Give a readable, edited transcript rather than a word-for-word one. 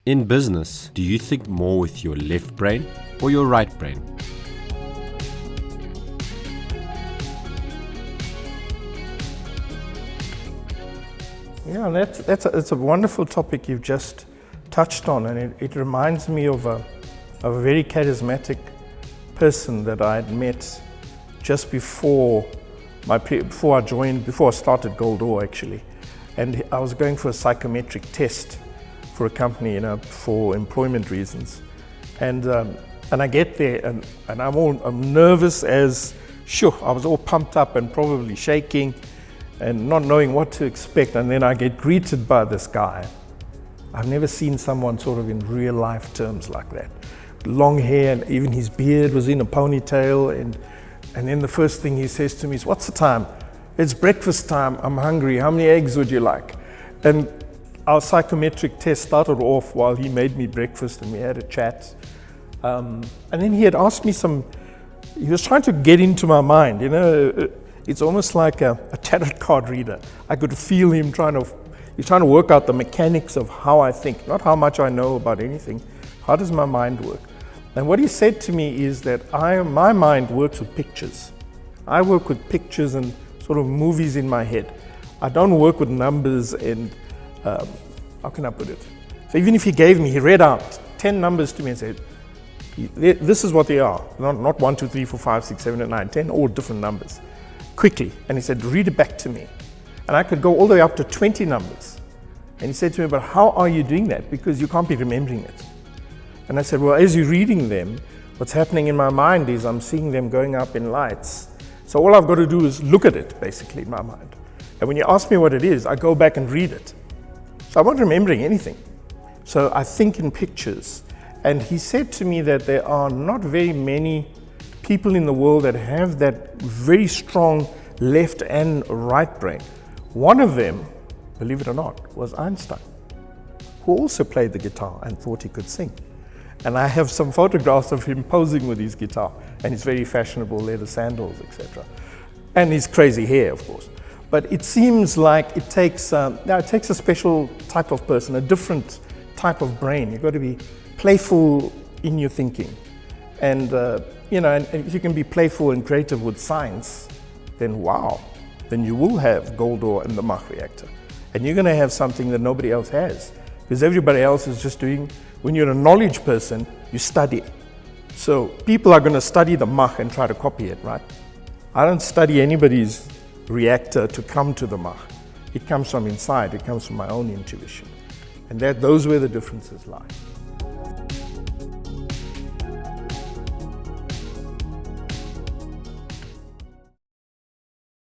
In business, do you think more with your left brain or your right brain? Yeah, it's a wonderful topic you've just touched on, and it reminds me of a very charismatic person that I had met just before I started GoldOre actually, and I was going for a psychometric test for a company, for employment reasons, and I get there and I'm nervous as sure. I was all pumped up and probably shaking and not knowing what to expect, and then I get greeted by this guy. I've never seen someone sort of in real life terms like that. Long hair, and even his beard was in a ponytail, and then the first thing he says to me is, "What's the time?" "It's breakfast time, I'm hungry, how many eggs would you like?" And our psychometric test started off while he made me breakfast and we had a chat. And then he had asked me he was trying to get into my mind, It's almost like a tarot card reader. I could feel him he's trying to work out the mechanics of how I think, not how much I know about anything. How does my mind work? And what he said to me is that my mind works with pictures. I work with pictures and sort of movies in my head. I don't work with numbers and, how can I put it? So even if he read out 10 numbers to me and said, this is what they are, not 1, 2, 3, 4, 5, 6, 7, 8, 9, 10, all different numbers. Quickly, and he said, read it back to me. And I could go all the way up to 20 numbers. And he said to me, but how are you doing that? Because you can't be remembering it. And I said, well, as you're reading them, what's happening in my mind is I'm seeing them going up in lights. So all I've got to do is look at it, basically, in my mind. And when you ask me what it is, I go back and read it. So I'm not remembering anything. So I think in pictures. And he said to me that there are not very many people in the world that have that very strong left and right brain. One of them, believe it or not, was Einstein, who also played the guitar and thought he could sing. And I have some photographs of him posing with his guitar and his very fashionable leather sandals, etc. And his crazy hair, of course. But it seems like it takes a special type of person, a different type of brain. You've got to be playful in your thinking. And and if you can be playful and creative with science, then wow, then you will have GoldOre and the Mach reactor. And you're going to have something that nobody else has. Because everybody else is just when you're a knowledge person, you study. So people are going to study the Mach and try to copy it, right? I don't study anybody's reactor to come to the Mach. It comes from inside, it comes from my own intuition. And those where the differences lie.